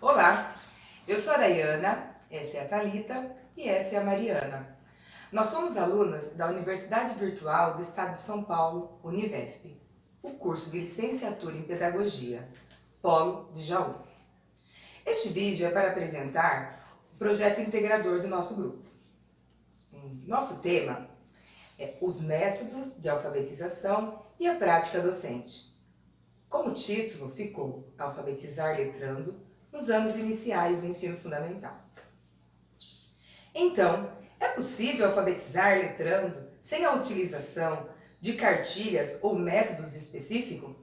Olá, eu sou a Dayana, esta é a Thalita e esta é a Mariana. Nós somos alunas da Universidade Virtual do Estado de São Paulo, Univesp, o curso de Licenciatura em Pedagogia, Polo de Jaú. Este vídeo é para apresentar o projeto integrador do nosso grupo. Nosso tema é os métodos de alfabetização e a prática docente. Como título ficou Alfabetizar Letrando nos anos iniciais do ensino fundamental. Então, é possível alfabetizar letrando sem a utilização de cartilhas ou métodos específicos?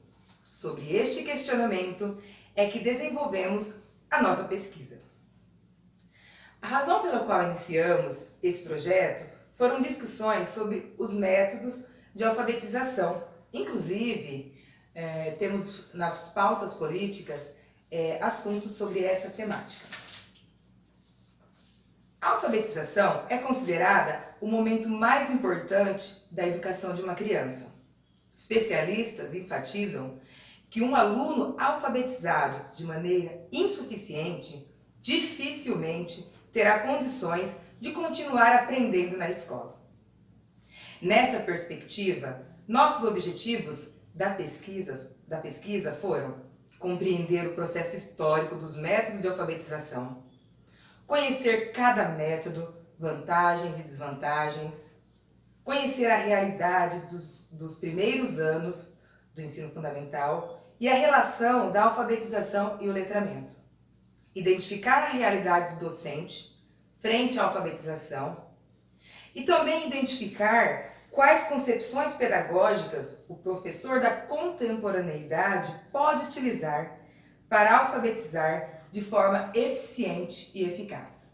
Sobre este questionamento é que desenvolvemos a nossa pesquisa. A razão pela qual iniciamos esse projeto foram discussões sobre os métodos de alfabetização. Inclusive, temos nas pautas políticas assuntos sobre essa temática. A alfabetização é considerada o momento mais importante da educação de uma criança. Especialistas enfatizam que um aluno alfabetizado de maneira insuficiente dificilmente terá condições de continuar aprendendo na escola. Nessa perspectiva, nossos objetivos da pesquisa foram compreender o processo histórico dos métodos de alfabetização, conhecer cada método, vantagens e desvantagens, conhecer a realidade dos primeiros anos do ensino fundamental e a relação da alfabetização e o letramento, identificar a realidade do docente frente à alfabetização e também identificar quais concepções pedagógicas o professor da contemporaneidade pode utilizar para alfabetizar de forma eficiente e eficaz.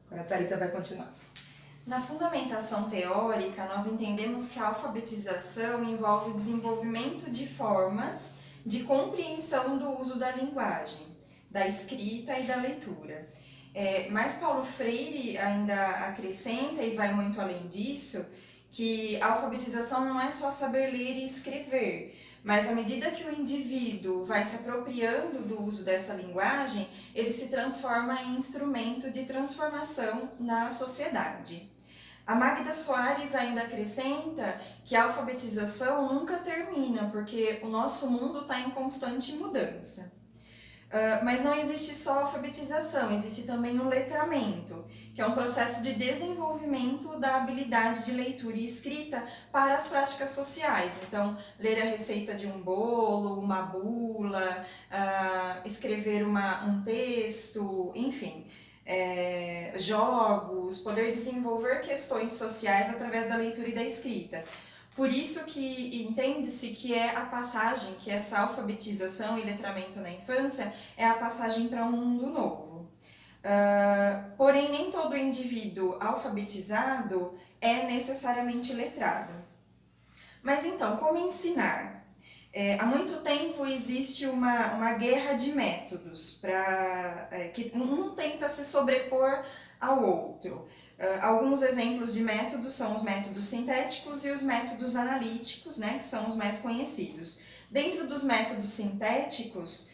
Agora a Thalita vai continuar. Na fundamentação teórica, nós entendemos que a alfabetização envolve o desenvolvimento de formas de compreensão do uso da linguagem, da escrita e da leitura. Mas Paulo Freire ainda acrescenta, e vai muito além disso, que a alfabetização não é só saber ler e escrever, mas à medida que o indivíduo vai se apropriando do uso dessa linguagem, ele se transforma em instrumento de transformação na sociedade. A Magda Soares ainda acrescenta que a alfabetização nunca termina, porque o nosso mundo está em constante mudança. Mas não existe só a alfabetização, existe também o letramento, que é um processo de desenvolvimento da habilidade de leitura e escrita para as práticas sociais. Então, ler a receita de um bolo, uma bula, escrever um texto, enfim, jogos, poder desenvolver questões sociais através da leitura e da escrita. Por isso que entende-se que é a passagem, que essa alfabetização e letramento na infância é a passagem para um mundo novo. Porém, nem todo indivíduo alfabetizado é necessariamente letrado. Mas então, como ensinar? Há muito tempo existe uma guerra de métodos, que um tenta se sobrepor ao outro. Alguns exemplos de métodos são os métodos sintéticos e os métodos analíticos, né, que são os mais conhecidos. Dentro dos métodos sintéticos,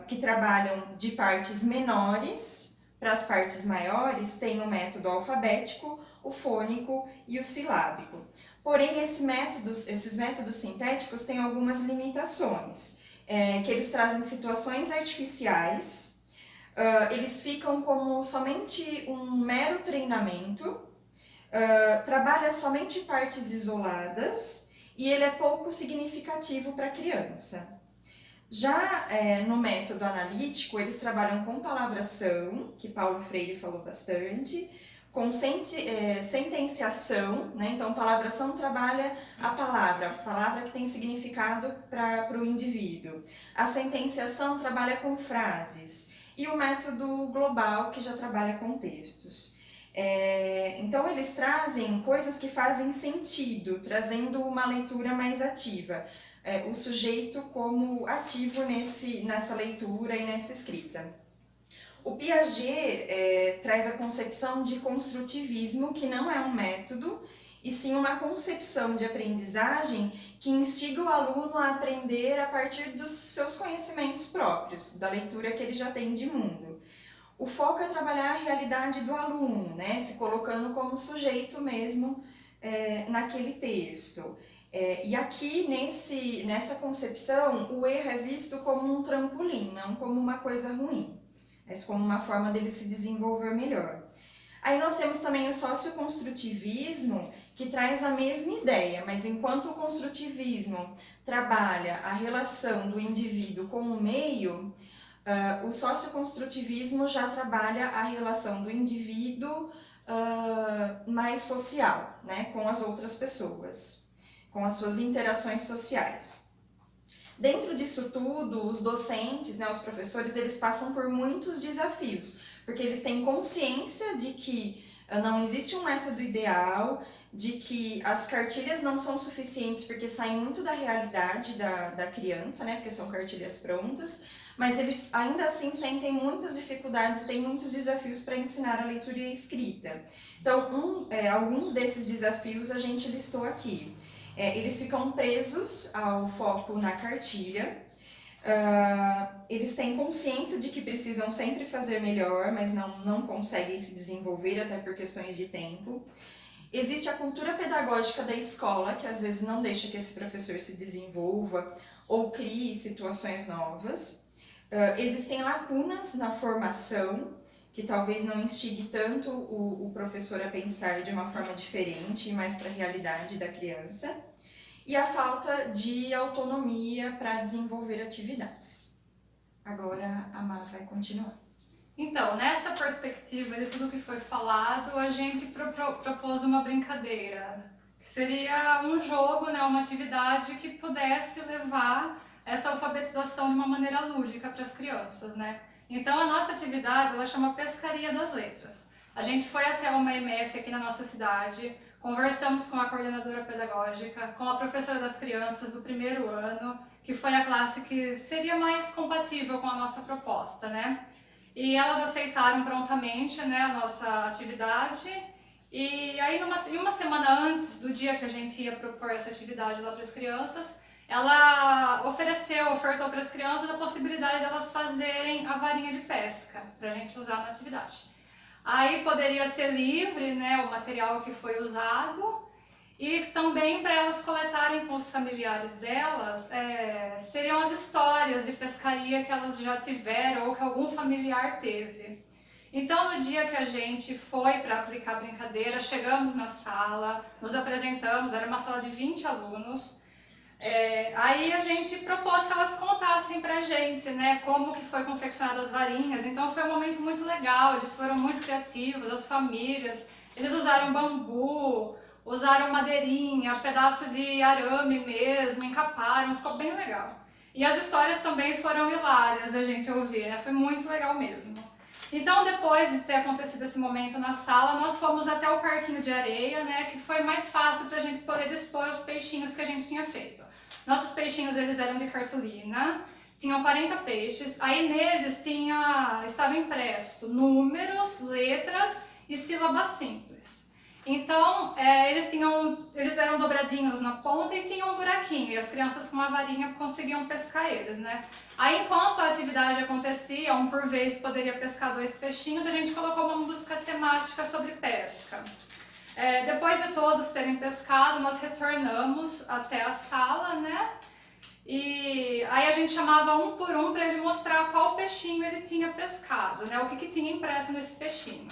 que trabalham de partes menores para as partes maiores, tem o método alfabético, o fônico e o silábico. Porém, esses métodos sintéticos têm algumas limitações, que eles trazem situações artificiais. Eles ficam como somente um mero treinamento, trabalha somente partes isoladas e ele é pouco significativo para a criança. Já no método analítico, eles trabalham com palavração, que Paulo Freire falou bastante, com sentenciação, né? Então palavração trabalha a palavra que tem significado para o indivíduo. A sentenciação trabalha com frases. E o método global, que já trabalha com textos. Então, eles trazem coisas que fazem sentido, trazendo uma leitura mais ativa. O sujeito como ativo nessa leitura e nessa escrita. O Piaget traz a concepção de construtivismo, que não é um método, e sim uma concepção de aprendizagem que instiga o aluno a aprender a partir dos seus conhecimentos próprios, da leitura que ele já tem de mundo. O foco é trabalhar a realidade do aluno, né? Se colocando como sujeito mesmo naquele texto. E aqui, nessa concepção, o erro é visto como um trampolim, não como uma coisa ruim, mas como uma forma dele se desenvolver melhor. Aí nós temos também o socioconstrutivismo, que traz a mesma ideia, mas enquanto o construtivismo trabalha a relação do indivíduo com o meio, o socioconstrutivismo já trabalha a relação do indivíduo mais social, né, com as outras pessoas, com as suas interações sociais. Dentro disso tudo, os docentes, né, os professores, eles passam por muitos desafios, porque eles têm consciência de que não existe um método ideal, de que as cartilhas não são suficientes porque saem muito da realidade da criança, né, porque são cartilhas prontas, mas eles ainda assim sentem muitas dificuldades e têm muitos desafios para ensinar a leitura e a escrita. Então, alguns desses desafios a gente listou aqui. Eles ficam presos ao foco na cartilha, eles têm consciência de que precisam sempre fazer melhor, mas não conseguem se desenvolver até por questões de tempo. Existe a cultura pedagógica da escola, que às vezes não deixa que esse professor se desenvolva ou crie situações novas. Existem lacunas na formação, que talvez não instigue tanto o professor a pensar de uma forma diferente e mais para a realidade da criança. E a falta de autonomia para desenvolver atividades. Agora a Má vai continuar. Então, nessa perspectiva de tudo que foi falado, a gente propôs uma brincadeira, que seria um jogo, né, uma atividade que pudesse levar essa alfabetização de uma maneira lúdica para as crianças, né? Então, a nossa atividade, ela chama Pescaria das Letras. A gente foi até uma EMF aqui na nossa cidade, conversamos com a coordenadora pedagógica, com a professora das crianças do primeiro ano, que foi a classe que seria mais compatível com a nossa proposta, né? E elas aceitaram prontamente, né, a nossa atividade. E aí, uma semana antes do dia que a gente ia propor essa atividade lá para as crianças, ela ofertou para as crianças a possibilidade de elas fazerem a varinha de pesca, para a gente usar na atividade. Aí poderia ser livre, né, o material que foi usado, e também para elas coletarem com os familiares delas, seriam as histórias de pescaria que elas já tiveram ou que algum familiar teve. Então, no dia que a gente foi para aplicar a brincadeira, chegamos na sala, nos apresentamos, era uma sala de 20 alunos, aí a gente propôs que elas contassem pra gente, né, como que foi confeccionadas as varinhas. Então foi um momento muito legal, eles foram muito criativos, as famílias, eles usaram bambu, usaram madeirinha, pedaço de arame mesmo, encaparam, ficou bem legal. E as histórias também foram hilárias a gente ouvir, né, foi muito legal mesmo. Então, depois de ter acontecido esse momento na sala, nós fomos até o parquinho de areia, né, que foi mais fácil para a gente poder dispor os peixinhos que a gente tinha feito. Nossos peixinhos, eles eram de cartolina, tinham 40 peixes, aí neles estava impresso números, letras e sílabas simples. Então, eles eram dobradinhos na ponta e tinham um buraquinho, e as crianças com uma varinha conseguiam pescar eles, né? Aí, enquanto a atividade acontecia, um por vez poderia pescar 2 peixinhos, a gente colocou uma música temática sobre pesca. Depois de todos terem pescado, nós retornamos até a sala, né? E aí a gente chamava um por um para ele mostrar qual peixinho ele tinha pescado, né? O que tinha impresso nesse peixinho.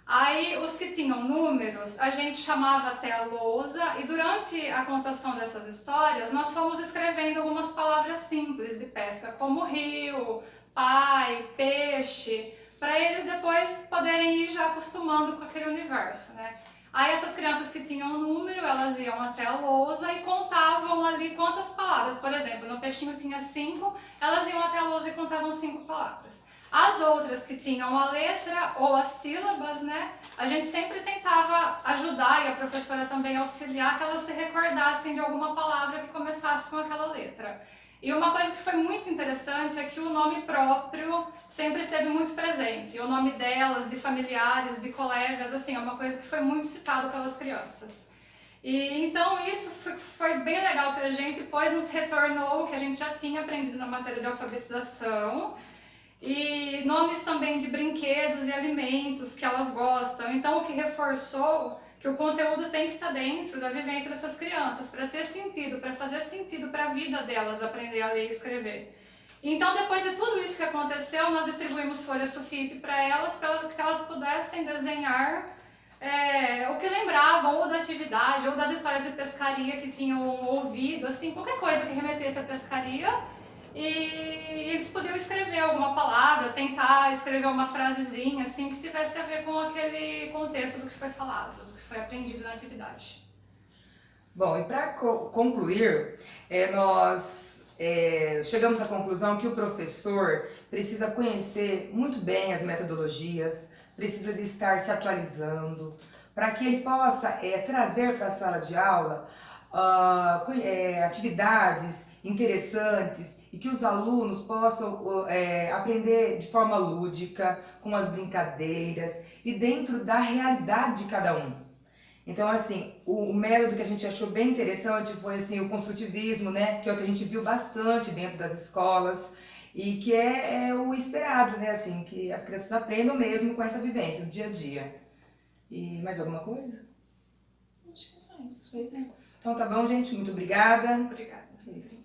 Aí os que tinham números, a gente chamava até a lousa e durante a contação dessas histórias, nós fomos escrevendo algumas palavras simples de pesca, como rio, pai, peixe, para eles depois poderem ir já acostumando com aquele universo, né? Aí essas crianças que tinham um número, elas iam até a lousa e contavam ali quantas palavras. Por exemplo, no peixinho tinha 5, elas iam até a lousa e contavam 5 palavras. As outras que tinham a letra ou as sílabas, né, a gente sempre tentava ajudar e a professora também auxiliar que elas se recordassem de alguma palavra que começasse com aquela letra. E uma coisa que foi muito interessante é que o nome próprio sempre esteve muito presente. O nome delas, de familiares, de colegas, assim, é uma coisa que foi muito citado pelas crianças. E então isso foi bem legal pra gente, pois nos retornou o que a gente já tinha aprendido na matéria de alfabetização e nomes também de brinquedos e alimentos que elas gostam. Então o que reforçou que o conteúdo tem que estar dentro da vivência dessas crianças para ter sentido, para fazer sentido para a vida delas aprender a ler e escrever. Então, depois de tudo isso que aconteceu, nós distribuímos folhas sulfite para que elas pudessem desenhar o que lembravam, ou da atividade, ou das histórias de pescaria que tinham ouvido, assim, qualquer coisa que remetesse à pescaria. E eles podiam escrever alguma palavra, tentar escrever uma frasezinha, assim, que tivesse a ver com aquele contexto do que foi falado, do que foi aprendido na atividade. Bom, e para concluir, nós chegamos à conclusão que o professor precisa conhecer muito bem as metodologias, precisa de estar se atualizando, para que ele possa trazer para a sala de aula atividades interessantes e que os alunos possam aprender de forma lúdica, com as brincadeiras e dentro da realidade de cada um. Então, assim, o método que a gente achou bem interessante foi assim, o construtivismo, né? Que é o que a gente viu bastante dentro das escolas e que é o esperado, né? Assim, que as crianças aprendam mesmo com essa vivência do dia a dia. E mais alguma coisa? Acho que é só isso. Então tá bom, gente. Muito obrigada. Obrigada. Isso.